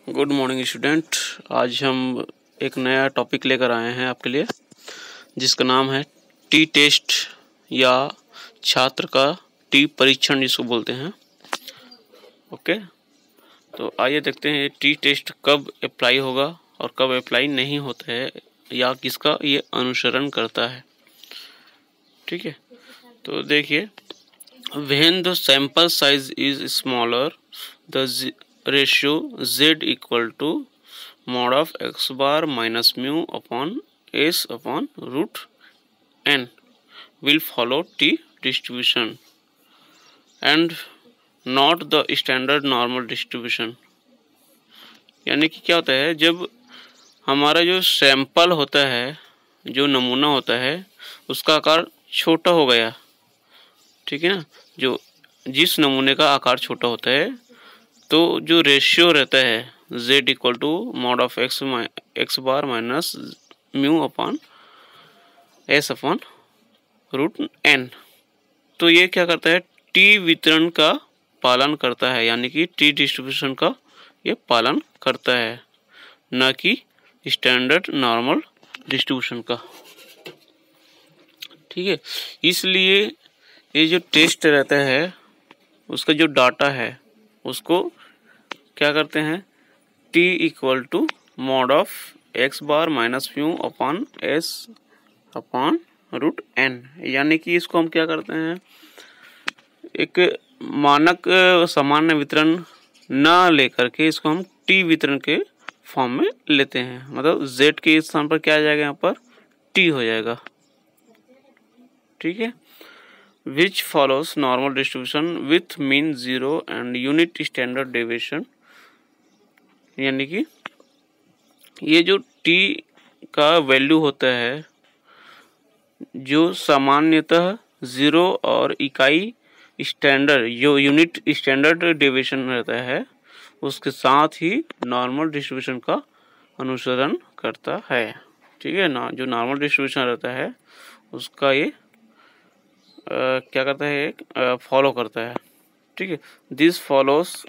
Good morning student. आज हम एक नया टॉपिक लेकर आए हैं आपके लिए, जिसका नाम है टी टेस्ट या छात्र का टी परीक्षण जिसको बोलते हैं। ओके, तो आइए देखते हैं टी टेस्ट कब अप्लाई होगा और कब अप्लाई नहीं होता है या किसका ये अनुसरण करता है। ठीक है, तो देखिए, when the sample size is smaller, the ratio z equal to mod of x bar minus mu upon s upon root n will follow t distribution and not the standard normal distribution। यानी कि क्या होता है, जब हमारा जो sample होता है, जो नमूना होता है, उसका आकार छोटा हो गया, ठीक है ना, जो जिस नमूने का आकार छोटा होता है तो जो रेशियो रहता है z equal to mod of x bar minus mu upon s upon root n, तो ये क्या करता है, टी वितरण का पालन करता है, यानी कि टी डिस्ट्रीब्यूशन का ये पालन करता है, न कि स्टैंडर्ड नॉर्मल डिस्ट्रीब्यूशन का। ठीक है, इसलिए ये जो टेस्ट रहता है उसका जो डाटा है उसको क्या करते हैं, t equal to mod of x bar minus mu upon s upon root n, यानी कि इसको हम क्या करते हैं, एक मानक सामान्य वितरण न लेकर के इसको हम t वितरण के फॉर्म में लेते हैं। मतलब z के स्थान पर क्या आ जाएगा, यहाँ पर t हो जाएगा। ठीक है, which follows normal distribution with mean 0 and unit standard deviation। यानी कि ये जो t का वैल्यू होता है जो सामान्यतः 0 और इकाई स्टैंडर्ड जो यूनिट स्टैंडर्ड डेविएशन रहता है उसके साथ ही नॉर्मल डिस्ट्रीब्यूशन का अनुसरण करता है। ठीक है ना, जो नॉर्मल डिस्ट्रीब्यूशन रहता है उसका ये क्या करता है, फॉलो करता है। ठीक है, this follows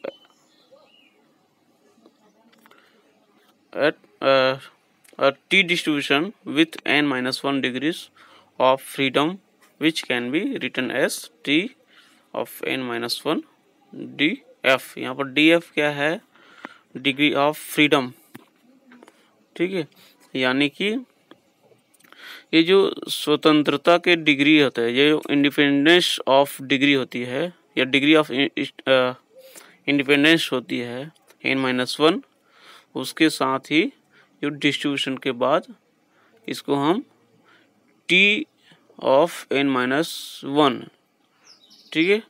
at t distribution with n-1 degrees of freedom which can be written as t of n-1 df। यहाँ पर df क्या है, डिग्री ऑफ फ्रीडम। ठीक है, यानी कि ये जो स्वतंत्रता के डिग्री होता है, ये इंडिपेंडेंस ऑफ डिग्री होती है या डिग्री ऑफ इंडिपेंडेंस होती है n-1, उसके साथ ही जो डिस्ट्रीब्यूशन के बाद इसको हम t ऑफ n-1, ठीक है,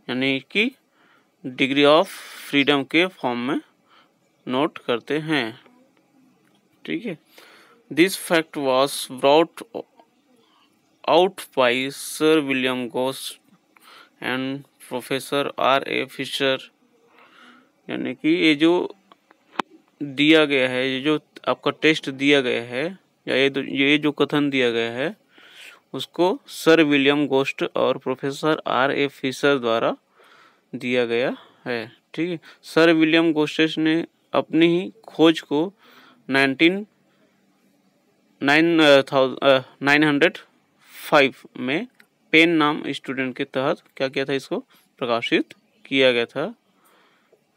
यानी कि डिग्री ऑफ फ्रीडम के फॉर्म में नोट करते हैं। ठीक है, this fact was brought out by Sir William Ghost and Professor R.A. Fisher। यानी कि ये जो दिया गया है, ये जो आपका टेस्ट दिया गया है या ये जो कथन दिया गया है उसको सर विलियम गोस्ट और प्रोफेसर R.A. फिशर द्वारा दिया गया है। ठीक है, सर विलियम गोस्टेस ने अपनी ही खोज को 905 में पेन नाम स्टूडेंट के तहत क्या किया था, इसको प्रकाशित किया गया था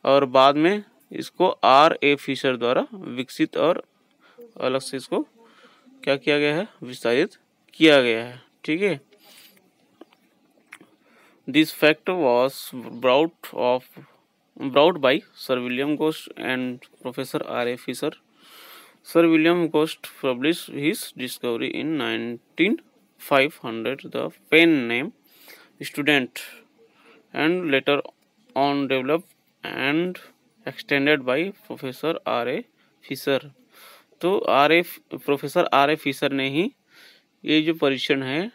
और बाद में इसको R.A. फिशर द्वारा विकसित और अलग से इसको क्या किया गया है, विस्तारित किया गया है। ठीक है, this fact was brought by Sir William Ghost and Professor R.A. Fisher। Sir William Ghost published his discovery in 1900, the pen name student, and later on developed and extended by Professor R.A. Fisher। तो professor R.A. Fisher ने ही ये जो परीक्षण है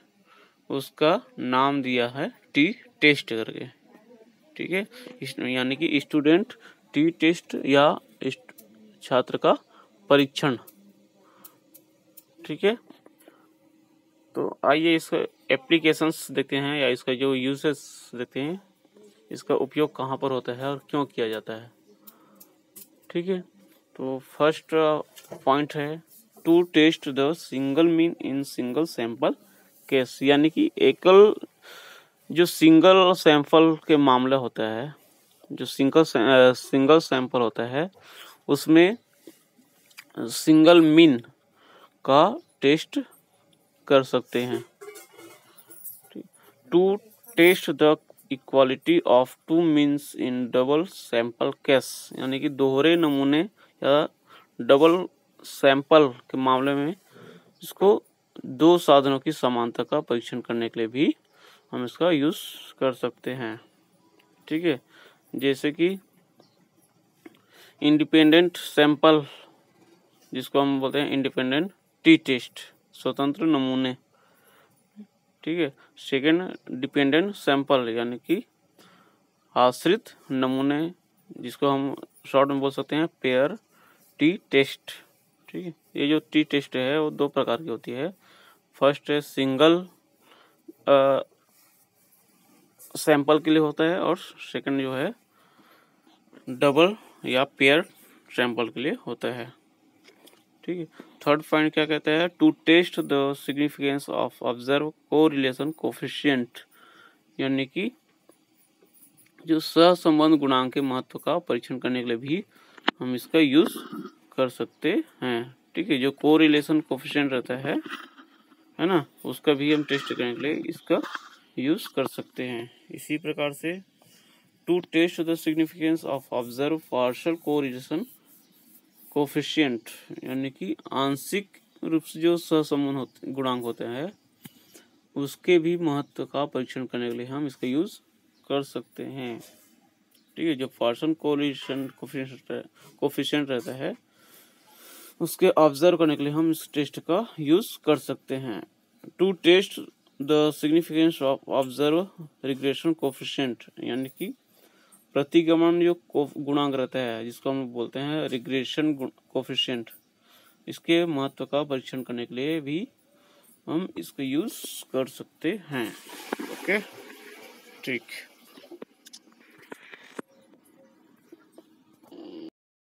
उसका नाम दिया है टी टेस्ट करके। ठीक है, यानी कि स्टूडेंट टी टेस्ट या छात्र का परीक्षण। ठीक है, तो आइए इसका एप्लीकेशंस देखते हैं या इसका जो यूजेस देखते हैं, इसका उपयोग कहाँ पर होता है और क्यों किया जाता है। ठीक है, तो फर्स्ट पॉइंट है to test the single mean in single sample case, यानी कि एकल जो सिंगल सैंपल के मामला होता है, जो सिंगल सैंपल होता है उसमें सिंगल मीन का टेस्ट कर सकते हैं। To test the equality of two means in double sample case, यानी कि दोहरे नमूने या डबल सैंपल के मामले में इसको दो साधनों की समानता का परीक्षण करने के लिए भी हम इसका यूज कर सकते हैं। ठीक है, जैसे कि इंडिपेंडेंट सैंपल, जिसको हम बोलते हैं इंडिपेंडेंट टी टेस्ट, स्वतंत्र नमूने। ठीक है, सेकेंड डिपेंडेंट सैंपल, यानी कि आश्रित नमूने, जिसको हम शॉर्ट में बोल सकते हैं पेयर टी टेस्ट। ठीक है, ये जो टी टेस्ट है वो दो प्रकार की होती है। फर्स्ट है सिंगल सैंपल के लिए होता है और सेकंड जो है डबल या पेयर सैंपल के लिए होता है। ठीक है, थर्ड पॉइंट क्या कहता है, to test the significance of observe correlation coefficient, यानी कि जो सहसंबंध गुणांक के महत्व का परीक्षण करने के लिए भी हम इसका यूज कर सकते हैं। ठीक है, जो कोरिलेशन कोफिशिएंट रहता है ना, उसका भी हम टेस्ट करने के लिए इसका यूज कर सकते हैं। इसी प्रकार से to test the significance of observe partial correlation coefficient, यानी कि आंशिक रूप से जो सहसंबंध गुणांक होते हैं उसके भी महत्व का परीक्षण करने के लिए हम इसका यूज कर सकते हैं। ठीक है, जो पार्शियल कोरिलेशन कोफिशिएंट रहता है उसके ऑब्जर्व करने के लिए हम इस टेस्ट का यूज कर सकते हैं। To test the significance of observe regression coefficient, यानी कि प्रतिगमन जो गुणांक रहता है जिसको हम बोलते हैं रिग्रेशन कोफिशिएंट, इसके महत्व का परीक्षण करने के लिए भी हम इसका यूज कर सकते हैं। ओके, ठीक।